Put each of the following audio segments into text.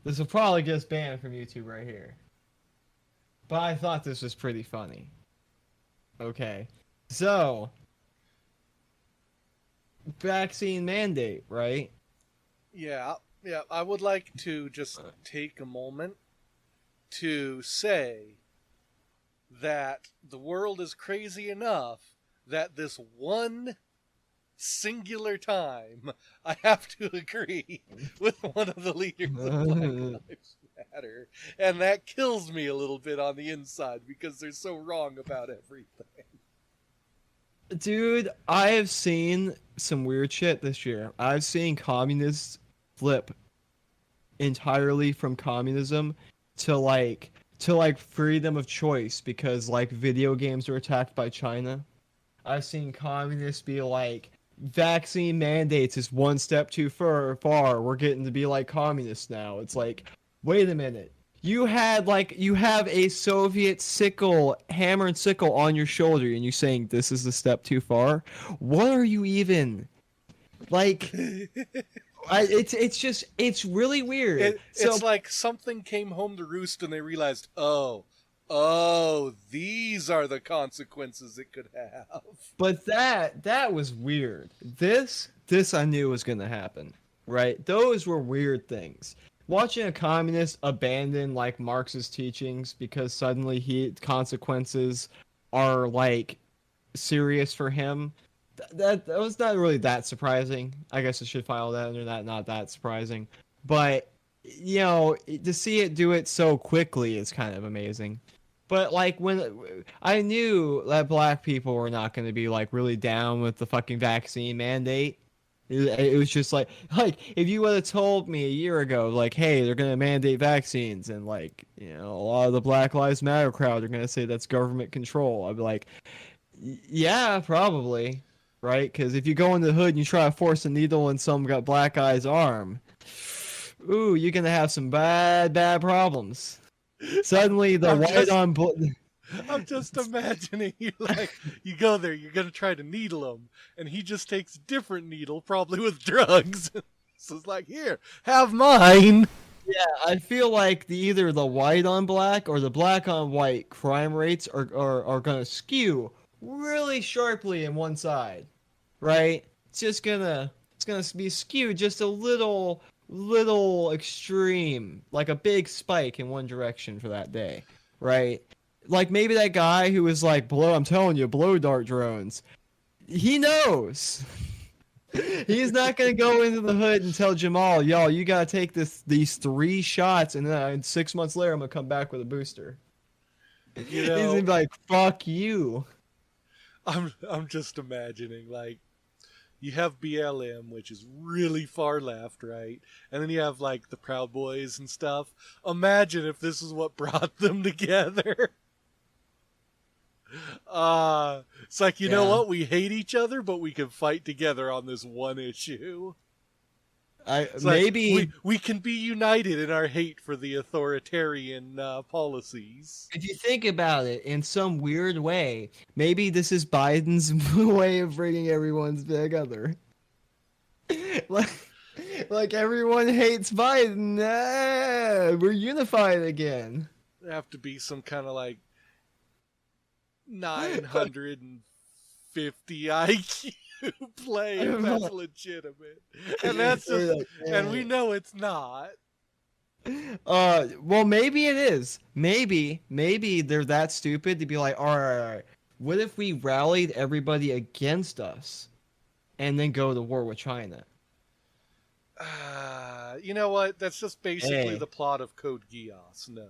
This will probably get us banned from YouTube right here. But I thought this was pretty funny. Okay. So, vaccine mandate, right? Yeah, yeah. I would like to just take a moment to say that the world is crazy enough that this one singular time I have to agree with one of the leaders of Black Lives Matter. And that kills me a little bit on the inside because they're so wrong about everything. Dude, I have seen some weird shit this year. I've seen communists flip entirely from communism to like freedom of choice because like video games are attacked by China. I've seen communists be like vaccine mandates is one step too far. We're getting to be like communists now. It's like, wait a minute. You have a Soviet sickle, hammer and sickle on your shoulder and you saying this is a step too far? What are you even like it's really weird. It's like something came home to roost and they realized, oh, these are the consequences it could have. But that was weird. This I knew was gonna happen, right? Those were weird things. Watching a communist abandon like Marx's teachings because suddenly he consequences are like serious for him. That was not really that surprising. I guess I should file that under that. Not that surprising, but you know, to see it do it so quickly is kind of amazing. But like when I knew that black people were not going to be like really down with the fucking vaccine mandate. It was just like if you would have told me a year ago, like, hey, they're gonna mandate vaccines, and like, you know, a lot of the Black Lives Matter crowd are gonna say that's government control. I'd be like, yeah, probably, right? Because if you go in the hood and you try to force a needle in some got black guy's arm, ooh, you're gonna have some bad problems. Suddenly, the white on I'm just imagining you like you go there, you're gonna try to needle him, and he just takes a different needle, probably with drugs. So it's like, here, have mine. Yeah, I feel like either the white on black or the black on white crime rates are gonna skew really sharply in one side, right? It's gonna be skewed just a little extreme, like a big spike in one direction for that day, right? Like maybe that guy who was like I'm telling you, blow dart drones. He knows. He's not gonna go into the hood and tell Jamal, "Yo, you gotta take these 3 shots, and then 6 months later, I'm gonna come back with a booster." You He's gonna be know, like, "Fuck you." I'm just imagining like you have BLM, which is really far left, right? And then you have like the Proud Boys and stuff. Imagine if this is what brought them together. It's like, you know Yeah, what? We hate each other, but we can fight together on this one issue. I It's like maybe we can be united in our hate for the authoritarian policies. if you think about it in some weird way, maybe this is Biden's way of bringing everyone together. like, like everyone hates Biden. We're unified again. There have to be some kind of like 950 IQ play if that's legitimate, and that's just, and we know it's not. Well, maybe it is. Maybe they're that stupid to be like, all right. What if we rallied everybody against us, and then go to war with China? You know what? That's just basically Hey, the plot of Code Geass. No.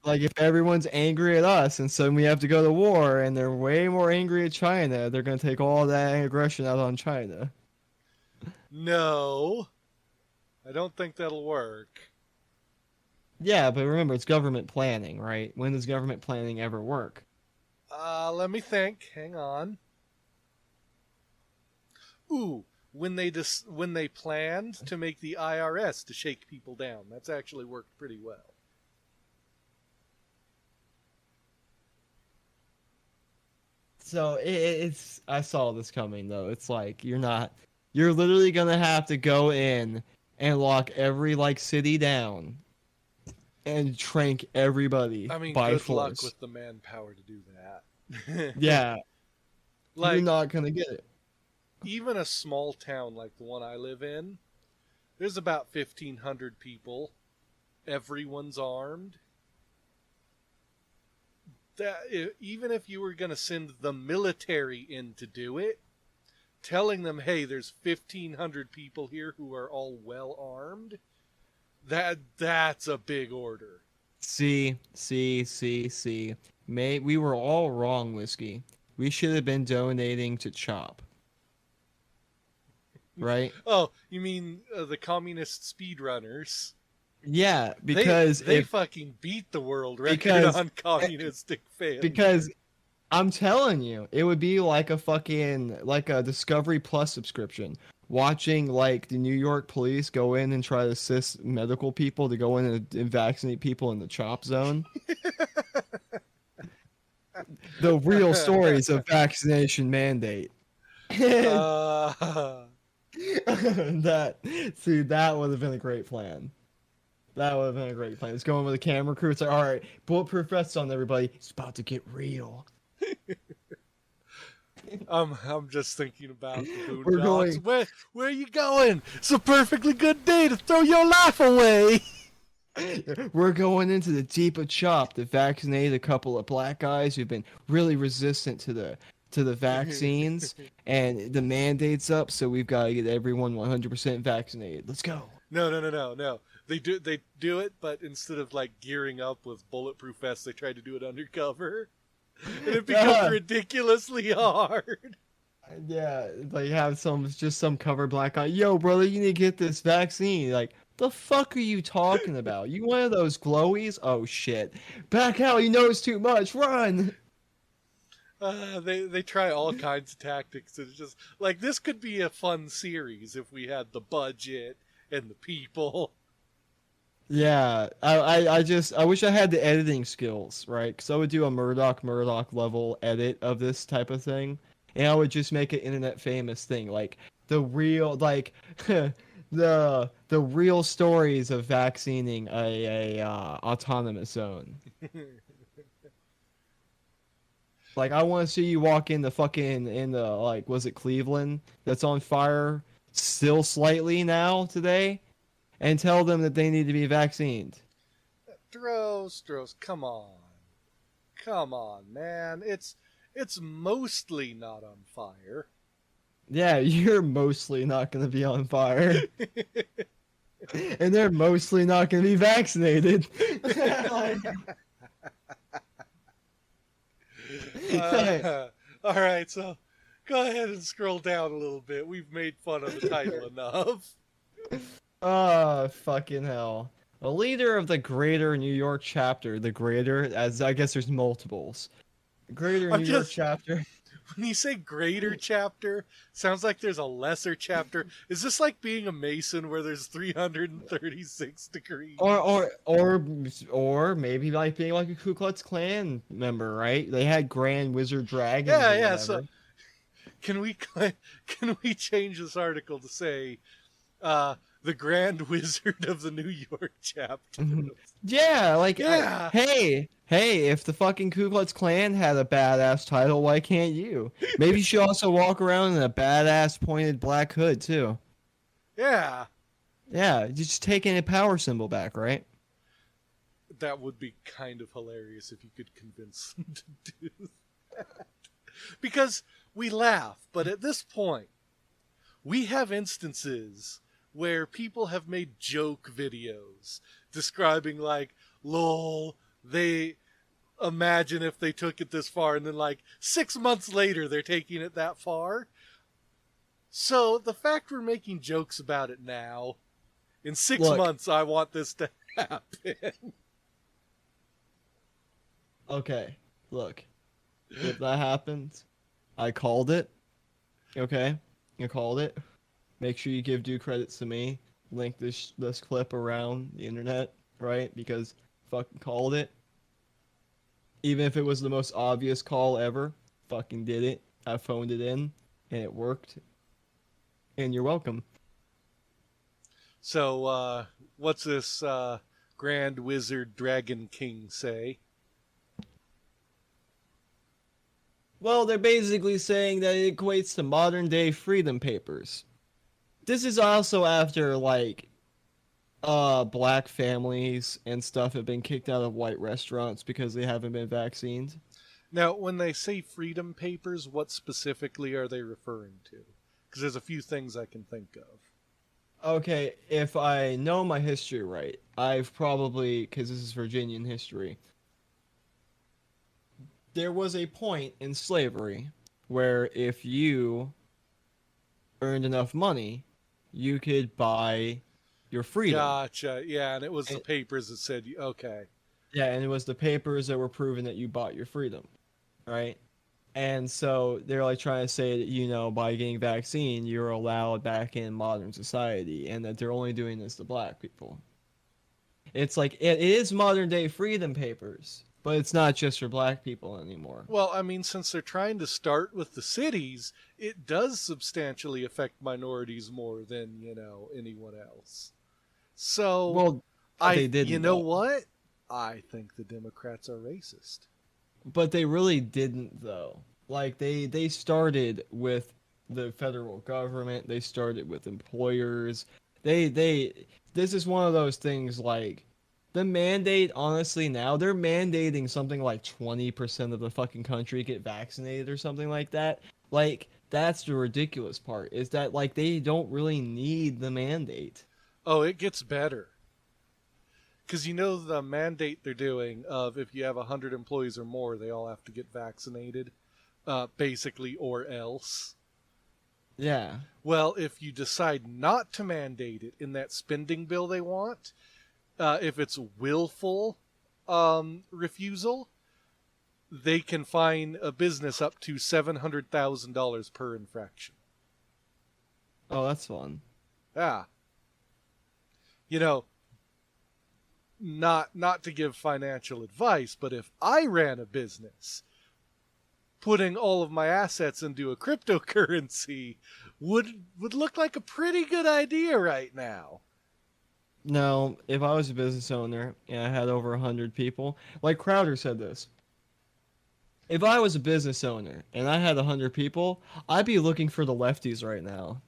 like if everyone's angry at us, and so we have to go to war, and they're way more angry at China, they're gonna take all that aggression out on China. No. I don't think that'll work. Yeah, but remember, it's government planning, right? When does government planning ever work? Let me think. Hang on. Ooh, when they planned to make the IRS to shake people down. That's actually worked pretty well. So it's I saw this coming though. It's like you're literally gonna have to go in and lock every like city down and trank everybody I mean, by good force. luck with the manpower to do that. Yeah, you're Like, not gonna get it. even a small town like the one I live in, there's about 1,500 people. Everyone's armed. Even if you were going to send the military in to do it, telling them, hey, there's 1,500 people here who are all well armed, that's a big order. See. We were all wrong, Whiskey. We should have been donating to CHOP. Right? Oh, you mean the communist speedrunners? Yeah, because they if fucking beat the world record because on communistic fans. because I'm telling you, it would be like a Discovery Plus subscription. Watching like the New York police go in and try to assist medical people to go in and vaccinate people in the CHOP zone. The real stories of vaccination mandate. Uh, that would have been a great plan. That would have been a great plan. It's going with a camera crew. It's like, all right, bulletproof vests on, everybody. It's about to get real. I'm just thinking about the We're Boondocks. going- Where are you going? It's a perfectly good day to throw your life away. We're going into the deep of CHOP to vaccinate a couple of black guys who've been really resistant to the vaccines, and the mandate's up, so we've got to get everyone 100% vaccinated. Let's go. No. They do it, but instead of like gearing up with bulletproof vests, they try to do it undercover, and it becomes ridiculously hard. Yeah, like have some covered black guy. Yo, brother, you need to get this vaccine. Like, the fuck are you talking about? You one of those glowies? Oh shit! Back out! He knows too much. Run! They try all kinds of tactics. It's just like, this could be a fun series if we had the budget and the people. Yeah, I wish I had the editing skills, right? Because I would do a Murdoch level edit of this type of thing, and I would just make an internet famous thing, like the real the real stories of vaccinating a autonomous zone. Like, I want to see you walk in the like, was it Cleveland that's on fire still slightly now today, and tell them that they need to be vaccinated. Dros, come on, man. It's mostly not on fire. Yeah, you're mostly not going to be on fire. And they're mostly not going to be vaccinated. All right, so go ahead and scroll down a little bit. We've made fun of the title enough. Oh, fucking hell. A leader of the Greater New York chapter, the Greater, as I guess there's multiples. Greater New York chapter. When you say greater chapter, sounds like there's a lesser chapter. Is this like being a Mason where there's 336 degrees? Or maybe like being like a Ku Klux Klan member, right? They had Grand Wizard Dragons. Yeah. So can we change this article to say the Grand Wizard of the New York chapter? Yeah, like, yeah. Hey, if the fucking Ku Klux Klan had a badass title, why can't you? Maybe you should also walk around in a badass pointed black hood, too. Yeah. Yeah, you're just taking a power symbol back, right? That would be kind of hilarious if you could convince them to do that. Because we laugh, but at this point, we have instances where people have made joke videos describing, like, lol, they imagine if they took it this far, and then like 6 months later they're taking it that far. So the fact we're making jokes about it now, in 6 months I want this to happen. Okay, look, if that happens, I called it. Okay, I called it. Make sure you give due credits to me. Link this clip around the internet, right? Because fucking called it. Even if it was the most obvious call ever, fucking did it. I phoned it in, and it worked. And you're welcome. So, what's this Grand Wizard Dragon King say? Well, they're basically saying that it equates to modern day freedom papers. This is also after like black families and stuff have been kicked out of white restaurants because they haven't been vaccinated. Now, when they say freedom papers, what specifically are they referring to? Because there's a few things I can think of. Okay, if I know my history right, I've probably, because this is Virginian history, there was a point in slavery where if you earned enough money, you could buy your freedom. Gotcha. Yeah, and it was the papers that said, okay. Yeah, and it was the papers that were proving that you bought your freedom, right? And so they're like trying to say that, you know, by getting vaccine, you're allowed back in modern society, and that they're only doing this to black people. It's like it is modern day freedom papers, but it's not just for black people anymore. Well, I mean, since they're trying to start with the cities, it does substantially affect minorities more than, anyone else. So, Well, they didn't. You know what? I think the Democrats are racist. But they really didn't, though. Like they started with the federal government. They started with employers. This is one of those things like the mandate. Honestly, now they're mandating something like 20% of the fucking country get vaccinated or something like that. Like that's the ridiculous part. Is that like they don't really need the mandate. Oh, it gets better. Because the mandate they're doing of if you have 100 employees or more, they all have to get vaccinated, basically, or else. Yeah. Well, if you decide not to mandate it in that spending bill they want, if it's willful refusal, they can fine a business up to $700,000 per infraction. Oh, that's fun. Yeah. Not to give financial advice, but if I ran a business, putting all of my assets into a cryptocurrency would look like a pretty good idea right now. No, if I was a business owner and I had over 100 people, like Crowder said this. If I was a business owner and I had 100 people, I'd be looking for the lefties right now.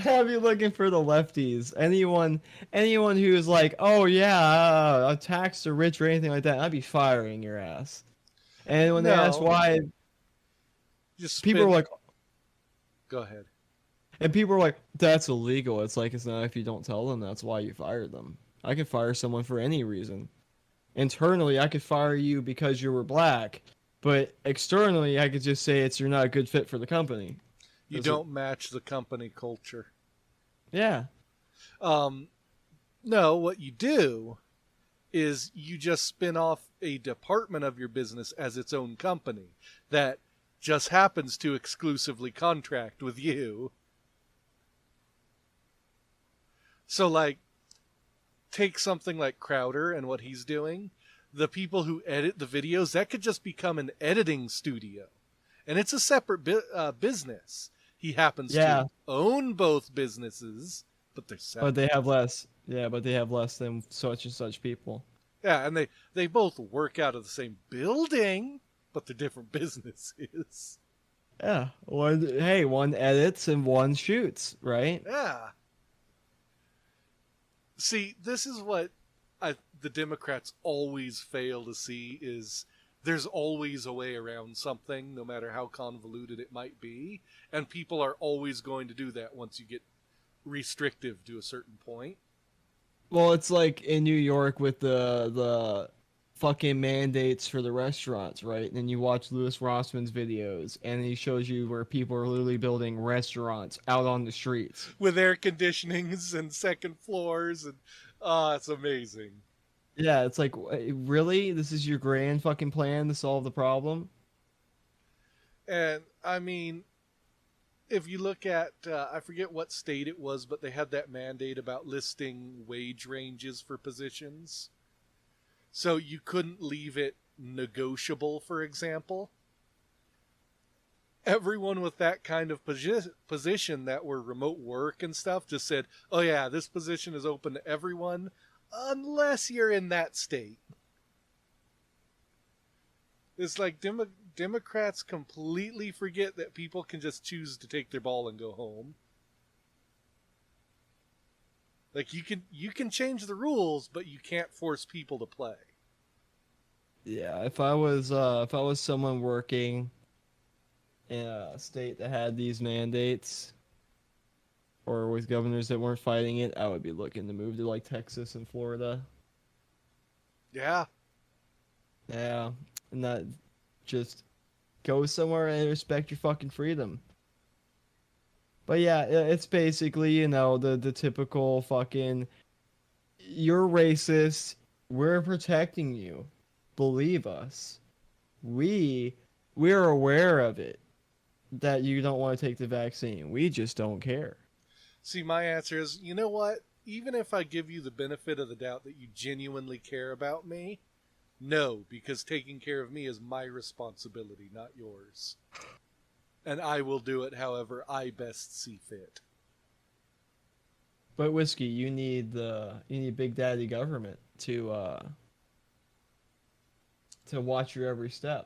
I'd be looking for the lefties. Anyone who's like, oh yeah, tax the rich or anything like that, I'd be firing your ass. And when they ask why, people are like, go ahead. And people are like, that's illegal. It's like, it's not if you don't tell them that's why you fired them. I could fire someone for any reason. Internally, I could fire you because you were black. But externally, I could just say you're not a good fit for the company. You don't match the company culture. Yeah. No, what you do is you just spin off a department of your business as its own company that just happens to exclusively contract with you. So, like, take something like Crowder and what he's doing. The people who edit the videos, that could just become an editing studio. And it's a separate business. He happens to own both businesses, but they're separate. But they have less. Yeah, but they have less than such and such people. Yeah, and they both work out of the same building, but they're different businesses. Yeah. One edits and one shoots, right? Yeah. See, this is what the Democrats always fail to see is there's always a way around something, no matter how convoluted it might be. And people are always going to do that once you get restrictive to a certain point. Well, it's like in New York with the fucking mandates for the restaurants, right? And then you watch Louis Rossman's videos, and he shows you where people are literally building restaurants out on the streets. With air conditionings and second floors, and it's amazing. Yeah, it's like, really? This is your grand fucking plan to solve the problem? And, I mean, if you look at, I forget what state it was, but they had that mandate about listing wage ranges for positions. So you couldn't leave it negotiable, for example. Everyone with that kind of position that were remote work and stuff just said, oh yeah, this position is open to everyone. unless you're in that state. It's like Democrats completely forget that people can just choose to take their ball and go home. Like you can change the rules, but you can't force people to play. Yeah, if I was someone working in a state that had these mandates, or with governors that weren't fighting it, I would be looking to move to like Texas and Florida. Yeah. Yeah, and not just go somewhere and respect your fucking freedom. But yeah, it's basically, the typical fucking, you're racist, we're protecting you. Believe us. We we're aware of it, that you don't want to take the vaccine. We just don't care. See, my answer is, you know what? Even if I give you the benefit of the doubt that you genuinely care about me, no, because taking care of me is my responsibility, not yours. And I will do it however I best see fit. But Whiskey, you need Big Daddy government to watch your every step.